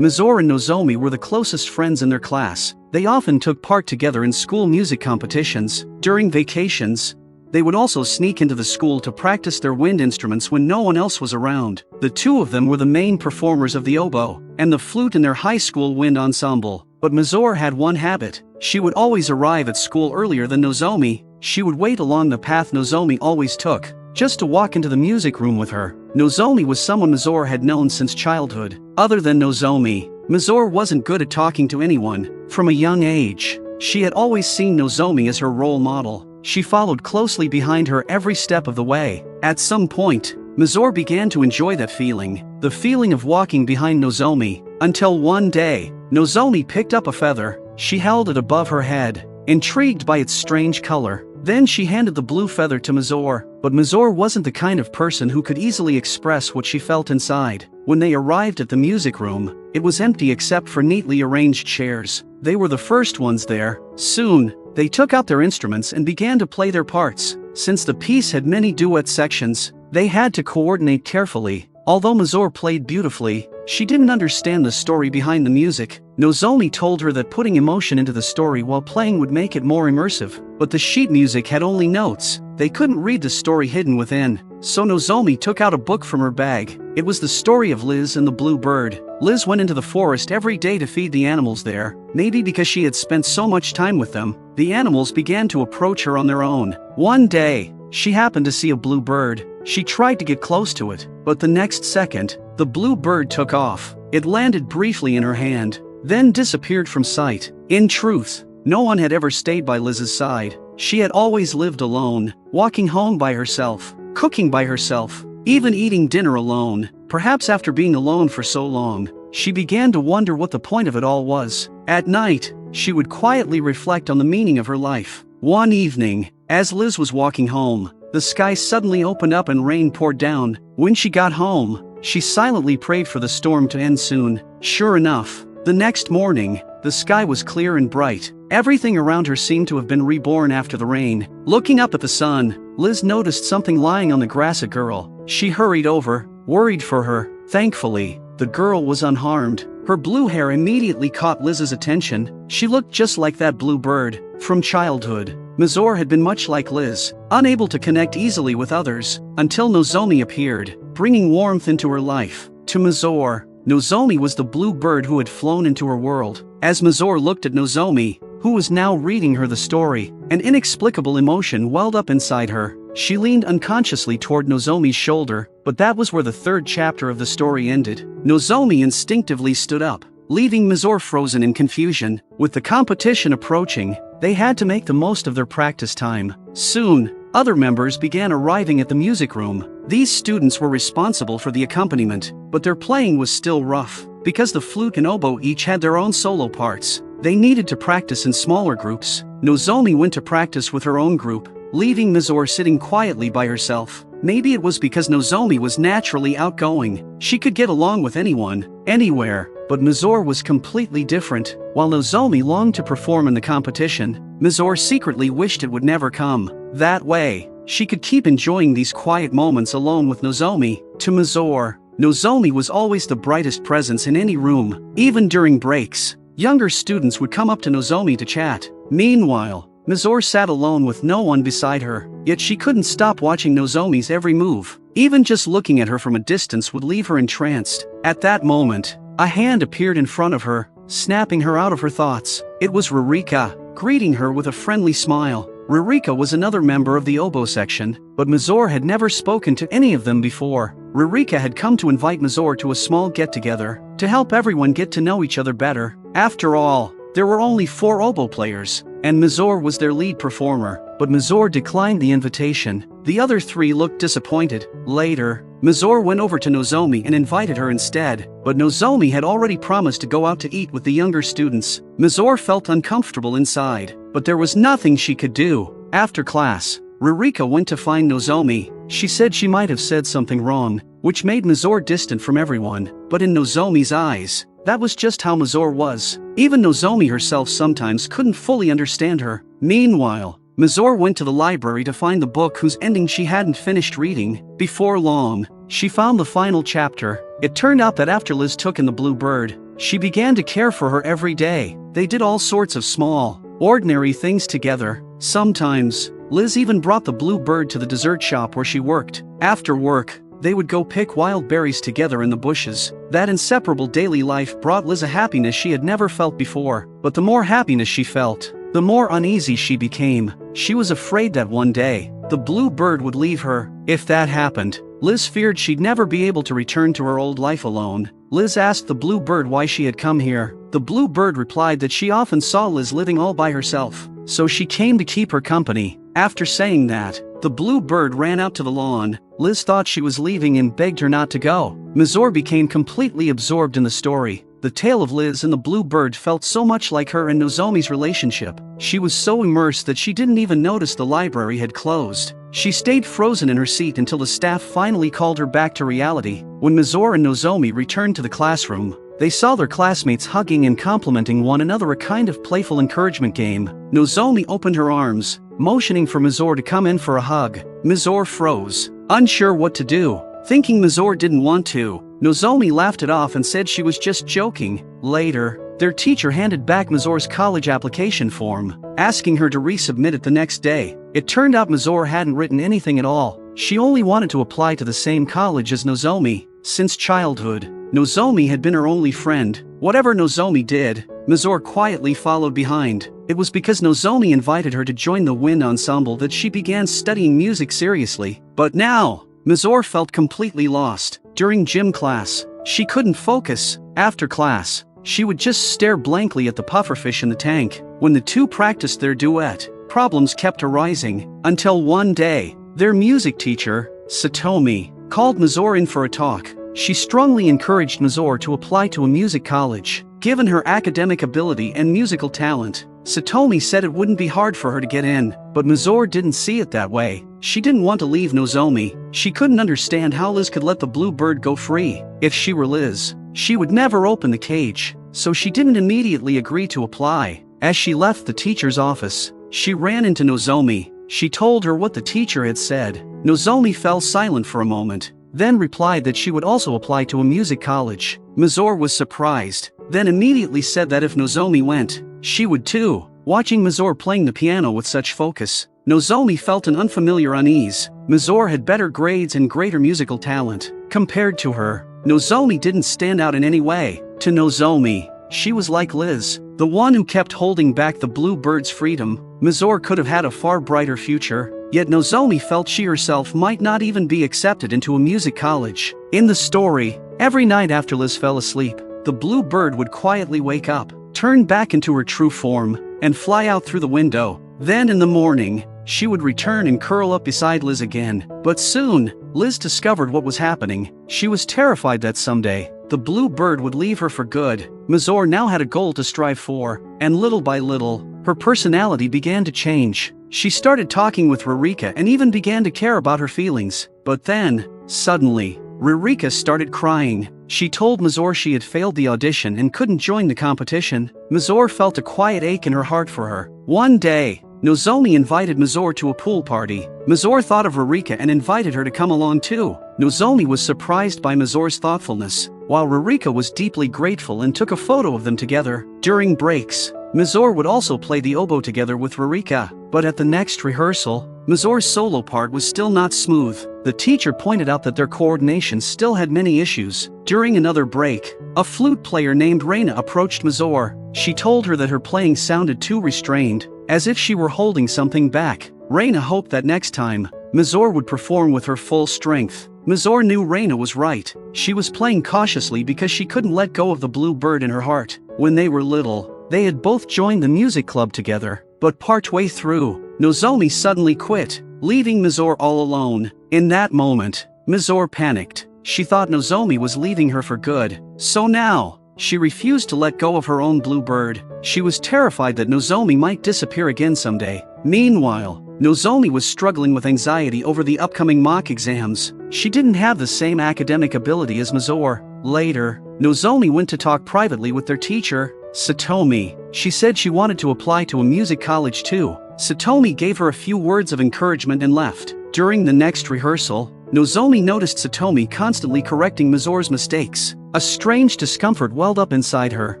Mizore and Nozomi were the closest friends in their class. They often took part together in school music competitions. During vacations, they would also sneak into the school to practice their wind instruments when no one else was around. The two of them were the main performers of the oboe and the flute in their high school wind ensemble. But Mizore had one habit. She would always arrive at school earlier than Nozomi. She would wait along the path Nozomi always took, just to walk into the music room with her. Nozomi was someone Mizore had known since childhood. Other than Nozomi, Mizore wasn't good at talking to anyone. From a young age, she had always seen Nozomi as her role model. She followed closely behind her every step of the way. At some point, Mizore began to enjoy that feeling, the feeling of walking behind Nozomi, until one day, Nozomi picked up a feather. She held it above her head, intrigued by its strange color. Then she handed the blue feather to Mizore, but Mizore wasn't the kind of person who could easily express what she felt inside. When they arrived at the music room, it was empty except for neatly arranged chairs. They were the first ones there. Soon, they took out their instruments and began to play their parts. Since the piece had many duet sections, they had to coordinate carefully. Although Mizore played beautifully, she didn't understand the story behind the music. Nozomi told her that putting emotion into the story while playing would make it more immersive, but the sheet music had only notes. They couldn't read the story hidden within. So Nozomi took out a book from her bag. It was the story of Liz and the bluebird. Liz went into the forest every day to feed the animals there. Maybe because she had spent so much time with them, the animals began to approach her on their own. One day, she happened to see a bluebird. She tried to get close to it, but the next second, the bluebird took off. It landed briefly in her hand, then disappeared from sight. In truth, no one had ever stayed by Liz's side. She had always lived alone, walking home by herself, cooking by herself, even eating dinner alone. Perhaps after being alone for so long, she began to wonder what the point of it all was. At night, she would quietly reflect on the meaning of her life. One evening, as Liz was walking home, the sky suddenly opened up and rain poured down. When she got home, she silently prayed for the storm to end soon. Sure enough, the next morning, the sky was clear and bright. Everything around her seemed to have been reborn after the rain. Looking up at the sun, Liz noticed something lying on the grass. A girl. She hurried over, worried for her. Thankfully, the girl was unharmed. Her blue hair immediately caught Liz's attention. She looked just like that bluebird from childhood. Mizore had been much like Liz, unable to connect easily with others, until Nozomi appeared, bringing warmth into her life. To Mizore, Nozomi was the bluebird who had flown into her world. As Mizore looked at Nozomi, who was now reading her the story, an inexplicable emotion welled up inside her. She leaned unconsciously toward Nozomi's shoulder, but that was where the third chapter of the story ended. Nozomi instinctively stood up, leaving Mizore frozen in confusion. With the competition approaching, they had to make the most of their practice time. Soon, other members began arriving at the music room. These students were responsible for the accompaniment, but their playing was still rough. Because the flute and oboe each had their own solo parts, they needed to practice in smaller groups. Nozomi went to practice with her own group, leaving Mizore sitting quietly by herself. Maybe it was because Nozomi was naturally outgoing. She could get along with anyone, anywhere, but Mizore was completely different. While Nozomi longed to perform in the competition, Mizore secretly wished it would never come. That way, she could keep enjoying these quiet moments alone with Nozomi. To Mizore, Nozomi was always the brightest presence in any room. Even during breaks, younger students would come up to Nozomi to chat. Meanwhile, Mizore sat alone with no one beside her, yet she couldn't stop watching Nozomi's every move. Even just looking at her from a distance would leave her entranced. At that moment, a hand appeared in front of her, snapping her out of her thoughts. It was Ririka, greeting her with a friendly smile. Ririka was another member of the oboe section, but Mizore had never spoken to any of them before. Ririka had come to invite Mizore to a small get-together, to help everyone get to know each other better. After all, there were only 4 oboe players, and Mizore was their lead performer, but Mizore declined the invitation. The other 3 looked disappointed. Later, Mizore went over to Nozomi and invited her instead, but Nozomi had already promised to go out to eat with the younger students. Mizore felt uncomfortable inside, but there was nothing she could do. After class, Ririka went to find Nozomi. She said she might have said something wrong, which made Mizore distant from everyone, but in Nozomi's eyes, that was just how Mizore was. Even Nozomi herself sometimes couldn't fully understand her. Meanwhile, Mizore went to the library to find the book whose ending she hadn't finished reading. Before long, she found the final chapter. It turned out that after Liz took in the bluebird, She began to care for her every day. They did all sorts of small, ordinary things together. Sometimes, Liz even brought the bluebird to the dessert shop where she worked. After work, they would go pick wild berries together in the bushes. That inseparable daily life brought Liz a happiness she had never felt before. But the more happiness she felt, the more uneasy she became. She was afraid that one day, the bluebird would leave her. If that happened, Liz feared she'd never be able to return to her old life alone. Liz asked the bluebird why she had come here. The bluebird replied that she often saw Liz living all by herself, so she came to keep her company. After saying that, the bluebird ran out to the lawn. Liz thought she was leaving and begged her not to go. Mizore became completely absorbed in the story. The tale of Liz and the bluebird felt so much like her and Nozomi's relationship. She was so immersed that she didn't even notice the library had closed. She stayed frozen in her seat until the staff finally called her back to reality. When Mizore and Nozomi returned to the classroom, they saw their classmates hugging and complimenting one another, a kind of playful encouragement game. Nozomi opened her arms, motioning for Mizore to come in for a hug. Mizore froze, unsure what to do. Thinking Mizore didn't want to, Nozomi laughed it off and said she was just joking. Later, their teacher handed back Mizore's college application form, asking her to resubmit it the next day. It turned out Mizore hadn't written anything at all. She only wanted to apply to the same college as Nozomi. Since childhood, Nozomi had been her only friend. Whatever Nozomi did, Mizore quietly followed behind. It was because Nozomi invited her to join the wind ensemble that she began studying music seriously. But now, Mizore felt completely lost. During gym class, she couldn't focus. After class, she would just stare blankly at the pufferfish in the tank. When the two practiced their duet, problems kept arising, until one day, their music teacher, Satomi, called Mizore in for a talk. She strongly encouraged Mizore to apply to a music college. Given her academic ability and musical talent, Satomi said it wouldn't be hard for her to get in, but Mizore didn't see it that way. She didn't want to leave Nozomi. She couldn't understand how Liz could let the bluebird go free. If she were Liz, she would never open the cage, so she didn't immediately agree to apply. As she left the teacher's office, she ran into Nozomi. She told her what the teacher had said. Nozomi fell silent for a moment, then replied that she would also apply to a music college. Mizore was surprised, then immediately said that if Nozomi went, she would too. Watching Mizore playing the piano with such focus, Nozomi felt an unfamiliar unease. Mizore had better grades and greater musical talent. Compared to her, Nozomi didn't stand out in any way. To Nozomi, she was like Liz, the one who kept holding back the bluebird's freedom. Mizore could have had a far brighter future, yet Nozomi felt she herself might not even be accepted into a music college. In the story, every night after Liz fell asleep, the bluebird would quietly wake up, turn back into her true form, and fly out through the window. Then in the morning, she would return and curl up beside Liz again. But soon, Liz discovered what was happening. She was terrified that someday, the bluebird would leave her for good. Mizore now had a goal to strive for, and little by little, her personality began to change. She started talking with Ririka and even began to care about her feelings. But then, suddenly, Ririka started crying. She told Mizore she had failed the audition and couldn't join the competition. Mizore felt a quiet ache in her heart for her. One day, Nozomi invited Mizore to a pool party. Mizore thought of Ririka and invited her to come along too. Nozomi was surprised by Mizore's thoughtfulness, while Ririka was deeply grateful and took a photo of them together. During breaks, Mizore would also play the oboe together with Ririka, but at the next rehearsal, Mizore's solo part was still not smooth. The teacher pointed out that their coordination still had many issues. During another break, a flute player named Reina approached Mizore. She told her that her playing sounded too restrained, as if she were holding something back. Reina hoped that next time, Mizore would perform with her full strength. Mizore knew Reina was right. She was playing cautiously because she couldn't let go of the bluebird in her heart. When they were little, they had both joined the music club together, but partway through, Nozomi suddenly quit, leaving Mizore all alone. In that moment, Mizore panicked. She thought Nozomi was leaving her for good. So now, she refused to let go of her own bluebird. She was terrified that Nozomi might disappear again someday. Meanwhile, Nozomi was struggling with anxiety over the upcoming mock exams. She didn't have the same academic ability as Mizore. Later, Nozomi went to talk privately with their teacher, Satomi. She said she wanted to apply to a music college too. Satomi gave her a few words of encouragement and left. During the next rehearsal, Nozomi noticed Satomi constantly correcting Mizore's mistakes. A strange discomfort welled up inside her.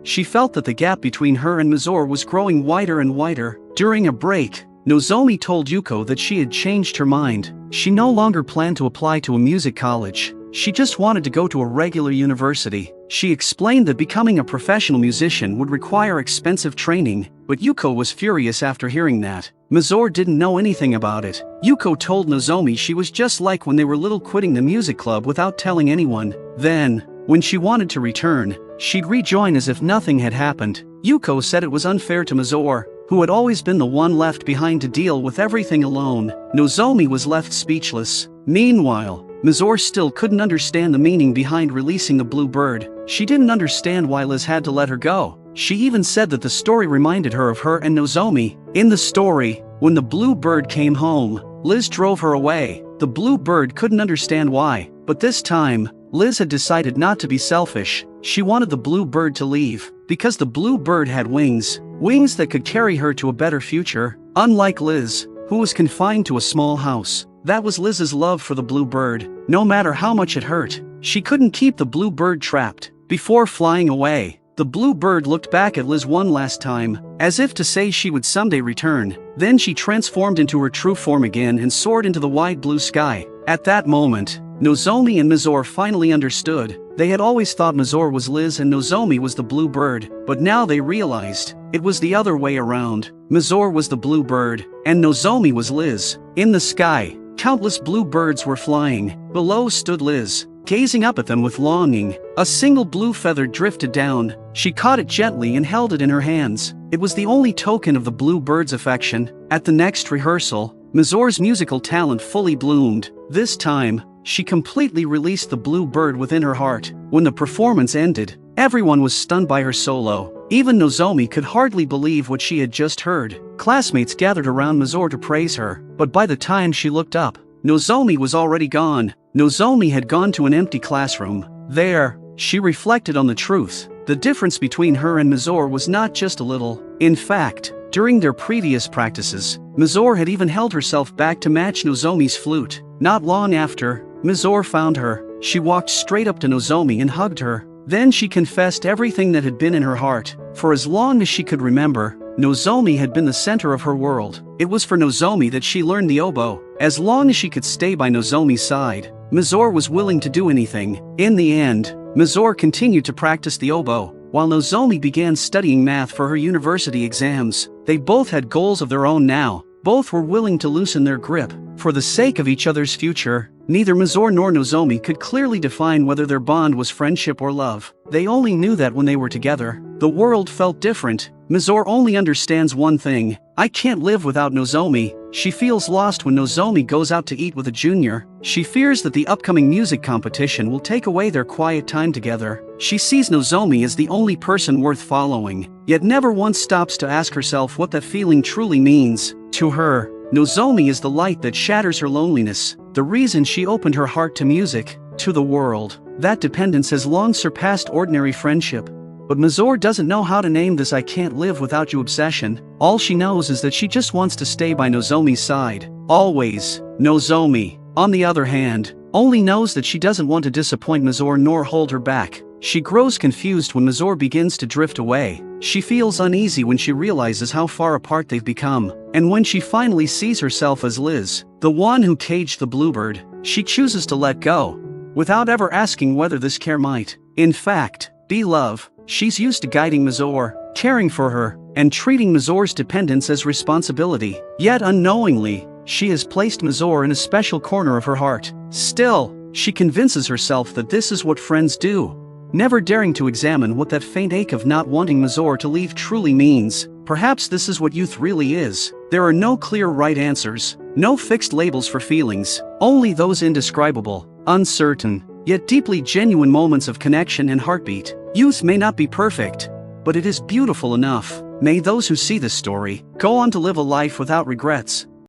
She felt that the gap between her and Mizore was growing wider and wider. During a break, Nozomi told Yuko that she had changed her mind. She no longer planned to apply to a music college. She just wanted to go to a regular university. She explained that becoming a professional musician would require expensive training, but Yuko was furious after hearing that. Mizore didn't know anything about it. Yuko told Nozomi she was just like when they were little, quitting the music club without telling anyone. Then, when she wanted to return, she'd rejoin as if nothing had happened. Yuko said it was unfair to Mizore, who had always been the one left behind to deal with everything alone. Nozomi was left speechless. Meanwhile, Mizore still couldn't understand the meaning behind releasing the bluebird. She didn't understand why Liz had to let her go. She even said that the story reminded her of her and Nozomi. In the story, when the bluebird came home, Liz drove her away. The bluebird couldn't understand why, but this time, Liz had decided not to be selfish. She wanted the bluebird to leave, because the bluebird had wings. Wings that could carry her to a better future. Unlike Liz, who was confined to a small house. That was Liz's love for the bluebird. No matter how much it hurt, she couldn't keep the bluebird trapped. Before flying away, the bluebird looked back at Liz one last time, as if to say she would someday return. Then she transformed into her true form again and soared into the wide blue sky. At that moment, Nozomi and Mizore finally understood. They had always thought Mizore was Liz and Nozomi was the bluebird, but now they realized it was the other way around. Mizore was the bluebird, and Nozomi was Liz. In the sky, countless bluebirds were flying. Below stood Liz, gazing up at them with longing. A single blue feather drifted down. She caught it gently and held it in her hands. It was the only token of the bluebird's affection. At the next rehearsal, Mizore's musical talent fully bloomed. This time, she completely released the bluebird within her heart. When the performance ended, everyone was stunned by her solo. Even Nozomi could hardly believe what she had just heard. Classmates gathered around Mizore to praise her, but by the time she looked up, Nozomi was already gone. Nozomi had gone to an empty classroom. There, she reflected on the truth. The difference between her and Mizore was not just a little. In fact, during their previous practices, Mizore had even held herself back to match Nozomi's flute. Not long after, Mizore found her. She walked straight up to Nozomi and hugged her. Then she confessed everything that had been in her heart. For as long as she could remember, Nozomi had been the center of her world. It was for Nozomi that she learned the oboe. As long as she could stay by Nozomi's side, Mizore was willing to do anything. In the end, Mizore continued to practice the oboe, while Nozomi began studying math for her university exams. They both had goals of their own now. Both were willing to loosen their grip. For the sake of each other's future, neither Mizore nor Nozomi could clearly define whether their bond was friendship or love. They only knew that when they were together, the world felt different. Mizore only understands one thing: I can't live without Nozomi. She feels lost when Nozomi goes out to eat with a junior. She fears that the upcoming music competition will take away their quiet time together. She sees Nozomi as the only person worth following, yet never once stops to ask herself what that feeling truly means. To her, Nozomi is the light that shatters her loneliness, the reason she opened her heart to music, to the world. That dependence has long surpassed ordinary friendship. But Mizore doesn't know how to name this "I can't live without you" obsession. All she knows is that she just wants to stay by Nozomi's side. Always. Nozomi, on the other hand, only knows that she doesn't want to disappoint Mizore nor hold her back. She grows confused when Mizore begins to drift away. She feels uneasy when she realizes how far apart they've become. And when she finally sees herself as Liz, the one who caged the bluebird, she chooses to let go, without ever asking whether this care might, in fact, be love. She's used to guiding Mizore, caring for her, and treating Mizore's dependence as responsibility. Yet unknowingly, she has placed Mizore in a special corner of her heart. Still, she convinces herself that this is what friends do, never daring to examine what that faint ache of not wanting Mizore to leave truly means. Perhaps this is what youth really is. There are no clear right answers, no fixed labels for feelings, only those indescribable, uncertain, yet deeply genuine moments of connection and heartbeat. Youth may not be perfect, but it is beautiful enough. May those who see this story go on to live a life without regrets.